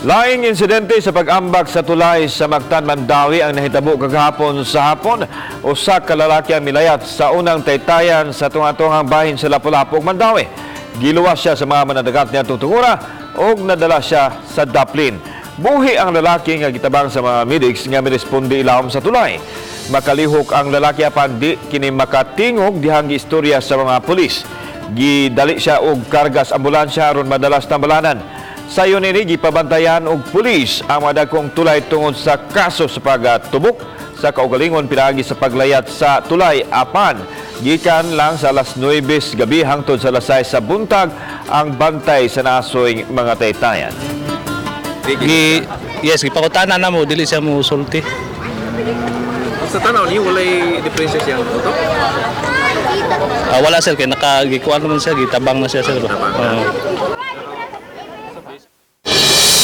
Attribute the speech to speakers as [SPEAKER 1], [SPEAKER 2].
[SPEAKER 1] Laing insidente sa pag-ambak sa tulay sa Mactan, Mandawi ang nahitabo kagahapon sa hapon. Usa ka lalaki ang milayat sa unang taytayan sa tunga-tungang bahin sa Lapu-Lapu, Mandawi. Giluwas siya sa mga manadagat niya tungtungura o nadala siya sa daplin. Buhi ang lalaki nga gitabang sa mga medics nga miresponde ilawom sa tulay. Makalihok ang lalaki apan di kini makatingog dihang giistorya sa mga pulis. Gidali siya og kargas ambulansya aron madalas tambalanan. Sayon ini gipabantayan og pulis ang madagkong tulay tungod sa kaso sa pagtubok sa kaugalingon pinaagi sa paglayat sa tulay apan gikan lang sa alas 9 gabi hangtod sa alas 6 sa buntag ang bantay sa nasoy mga taytayan.
[SPEAKER 2] Yes, gipakutanan na mo dili siya mo sulti.
[SPEAKER 3] Sa tanaw niyo walay diferensya siya to?
[SPEAKER 2] Wala sir kay nakagikuan naman siya, gitabang na siya sir.